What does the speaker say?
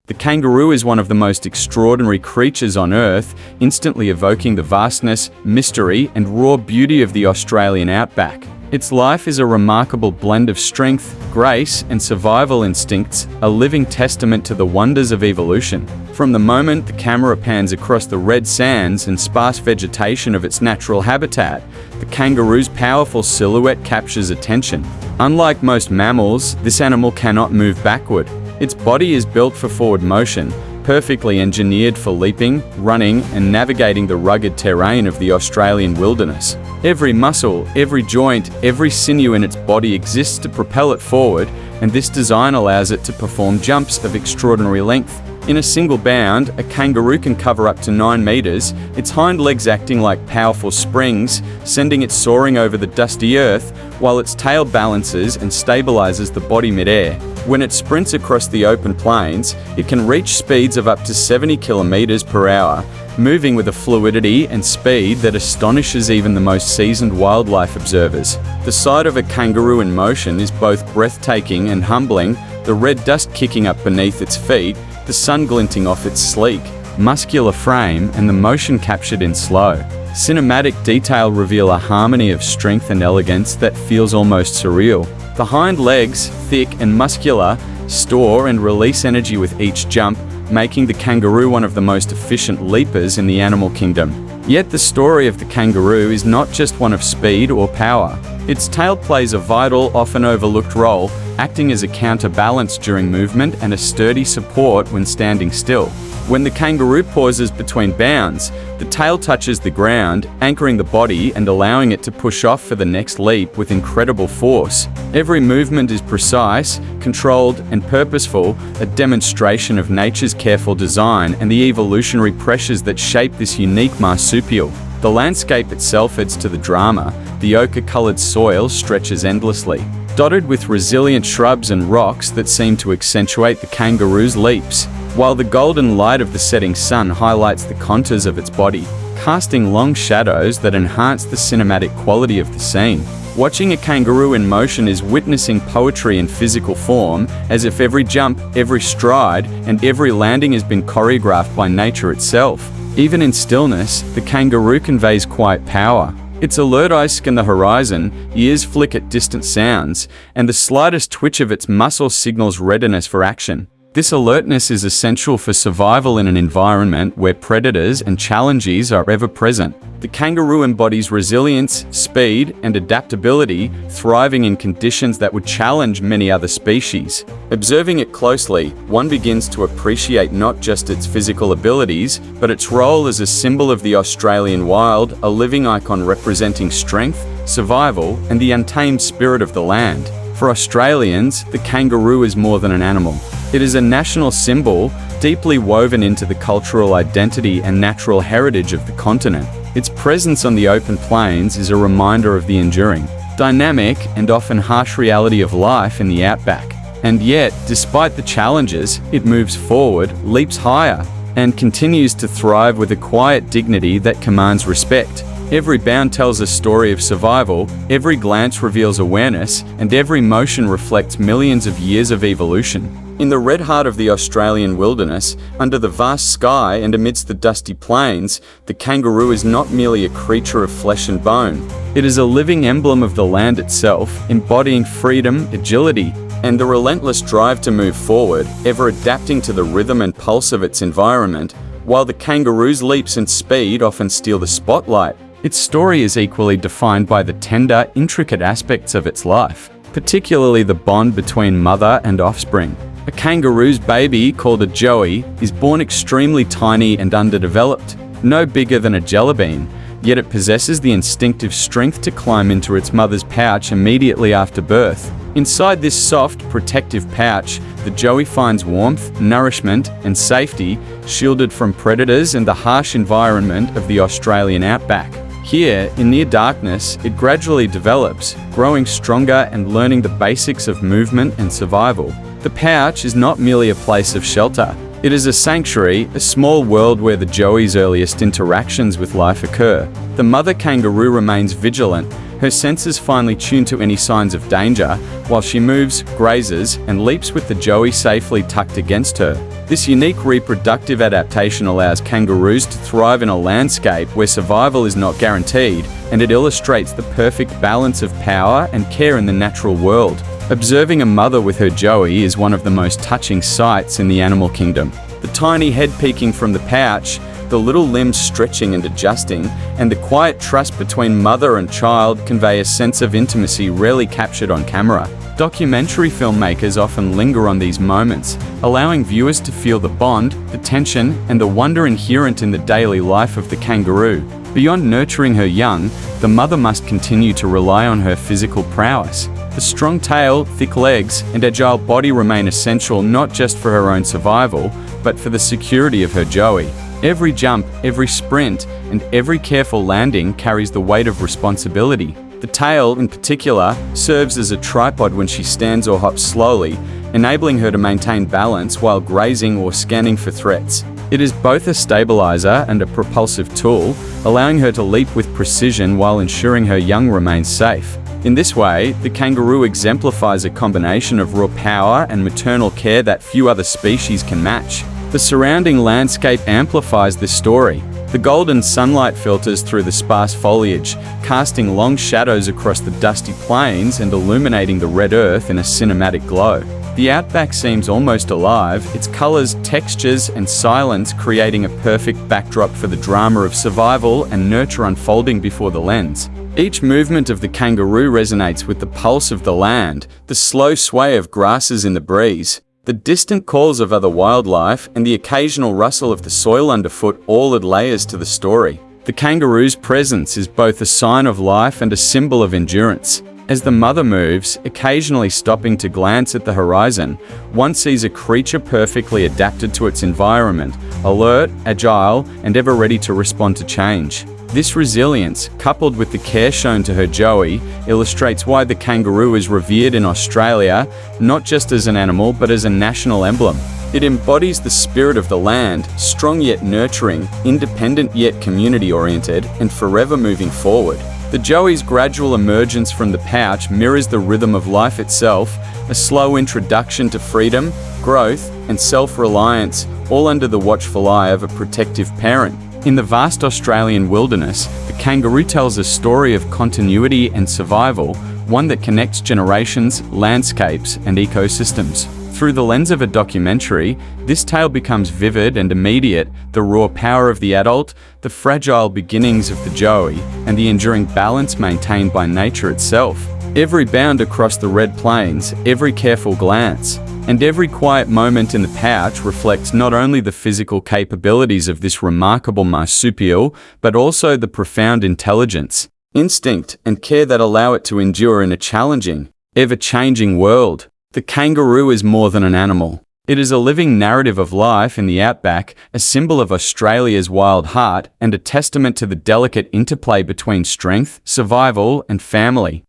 The kangaroo is one of the most extraordinary creatures on Earth, instantly evoking the vastness, mystery, and raw beauty of the Australian outback. Its life is a remarkable blend of strength, grace, and survival instincts, a living testament to the wonders of evolution. From the moment the camera pans across the red sands and sparse vegetation of its natural habitat, the kangaroo's powerful silhouette captures attention. Unlike most mammals, this animal cannot move backward. Its body is built for forward motion, perfectly engineered for leaping, running, and navigating the rugged terrain of the Australian wilderness. Every muscle, every joint, every sinew in its body exists to propel it forward, and this design allows it to perform jumps of extraordinary length. In a single bound, a kangaroo can cover up to 9 meters, its hind legs acting like powerful springs, sending it soaring over the dusty earth, while its tail balances and stabilizes the body midair. When it sprints across the open plains, it can reach speeds of up to 70 kilometers per hour, moving with a fluidity and speed that astonishes even the most seasoned wildlife observers. The sight of a kangaroo in motion is both breathtaking and humbling, the red dust kicking up beneath its feet, the sun glinting off its sleek, muscular frame, and the motion captured in slow, cinematic detail reveal a harmony of strength and elegance that feels almost surreal. The hind legs, thick and muscular, store and release energy with each jump, making the kangaroo one of the most efficient leapers in the animal kingdom. Yet the story of the kangaroo is not just one of speed or power. Its tail plays a vital, often overlooked role, acting as a counterbalance during movement and a sturdy support when standing still. When the kangaroo pauses between bounds, the tail touches the ground, anchoring the body and allowing it to push off for the next leap with incredible force. Every movement is precise, controlled, and purposeful, a demonstration of nature's careful design and the evolutionary pressures that shape this unique marsupial. The landscape itself adds to the drama. The ochre-colored soil stretches endlessly, dotted with resilient shrubs and rocks that seem to accentuate the kangaroo's leaps, while the golden light of the setting sun highlights the contours of its body, casting long shadows that enhance the cinematic quality of the scene. Watching a kangaroo in motion is witnessing poetry in physical form, as if every jump, every stride, and every landing has been choreographed by nature itself. Even in stillness, the kangaroo conveys quiet power. Its alert eyes scan the horizon, ears flick at distant sounds, and the slightest twitch of its muscles signals readiness for action. This alertness is essential for survival in an environment where predators and challenges are ever present. The kangaroo embodies resilience, speed, and adaptability, thriving in conditions that would challenge many other species. Observing it closely, one begins to appreciate not just its physical abilities, but its role as a symbol of the Australian wild, a living icon representing strength, survival, and the untamed spirit of the land. For Australians, the kangaroo is more than an animal. It is a national symbol, deeply woven into the cultural identity and natural heritage of the continent. Its presence on the open plains is a reminder of the enduring, dynamic, and often harsh reality of life in the outback. And yet, despite the challenges, it moves forward, leaps higher, and continues to thrive with a quiet dignity that commands respect. Every bound tells a story of survival, every glance reveals awareness, and every motion reflects millions of years of evolution. In the red heart of the Australian wilderness, under the vast sky and amidst the dusty plains, the kangaroo is not merely a creature of flesh and bone. It is a living emblem of the land itself, embodying freedom, agility, and the relentless drive to move forward, ever adapting to the rhythm and pulse of its environment, while the kangaroo's leaps and speed often steal the spotlight. Its story is equally defined by the tender, intricate aspects of its life, particularly the bond between mother and offspring. A kangaroo's baby, called a joey, is born extremely tiny and underdeveloped, no bigger than a jelly bean, yet it possesses the instinctive strength to climb into its mother's pouch immediately after birth. Inside this soft, protective pouch, the joey finds warmth, nourishment, and safety, shielded from predators and the harsh environment of the Australian outback. Here, in near darkness, it gradually develops, growing stronger and learning the basics of movement and survival. The pouch is not merely a place of shelter. It is a sanctuary, a small world where the joey's earliest interactions with life occur. The mother kangaroo remains vigilant, Her senses finely tune to any signs of danger, while she moves, grazes, and leaps with the joey safely tucked against her. This unique reproductive adaptation allows kangaroos to thrive in a landscape where survival is not guaranteed, and it illustrates the perfect balance of power and care in the natural world. Observing a mother with her joey is one of the most touching sights in the animal kingdom. The tiny head peeking from the pouch, the little limbs stretching and adjusting, and the quiet trust between mother and child convey a sense of intimacy rarely captured on camera. Documentary filmmakers often linger on these moments, allowing viewers to feel the bond, the tension, and the wonder inherent in the daily life of the kangaroo. Beyond nurturing her young, the mother must continue to rely on her physical prowess. The strong tail, thick legs, and agile body remain essential not just for her own survival, but for the security of her joey. Every jump, every sprint, and every careful landing carries the weight of responsibility. The tail, in particular, serves as a tripod when she stands or hops slowly, enabling her to maintain balance while grazing or scanning for threats. It is both a stabilizer and a propulsive tool, allowing her to leap with precision while ensuring her young remain safe. In this way, the kangaroo exemplifies a combination of raw power and maternal care that few other species can match. The surrounding landscape amplifies this story. The golden sunlight filters through the sparse foliage, casting long shadows across the dusty plains and illuminating the red earth in a cinematic glow. The outback seems almost alive, its colors, textures, and silence creating a perfect backdrop for the drama of survival and nurture unfolding before the lens. Each movement of the kangaroo resonates with the pulse of the land, the slow sway of grasses in the breeze, the distant calls of other wildlife, and the occasional rustle of the soil underfoot all add layers to the story. The kangaroo's presence is both a sign of life and a symbol of endurance. As the mother moves, occasionally stopping to glance at the horizon, one sees a creature perfectly adapted to its environment, alert, agile, and ever ready to respond to change. This resilience, coupled with the care shown to her joey, illustrates why the kangaroo is revered in Australia, not just as an animal but as a national emblem. It embodies the spirit of the land, strong yet nurturing, independent yet community-oriented, and forever moving forward. The joey's gradual emergence from the pouch mirrors the rhythm of life itself, a slow introduction to freedom, growth, and self-reliance, all under the watchful eye of a protective parent. In the vast Australian wilderness, the kangaroo tells a story of continuity and survival, one that connects generations, landscapes, and ecosystems. Through the lens of a documentary, this tale becomes vivid and immediate, the raw power of the adult, the fragile beginnings of the joey, and the enduring balance maintained by nature itself. Every bound across the red plains, every careful glance, and every quiet moment in the pouch reflects not only the physical capabilities of this remarkable marsupial, but also the profound intelligence, instinct, and care that allow it to endure in a challenging, ever-changing world. The kangaroo is more than an animal. It is a living narrative of life in the outback, a symbol of Australia's wild heart, and a testament to the delicate interplay between strength, survival, and family.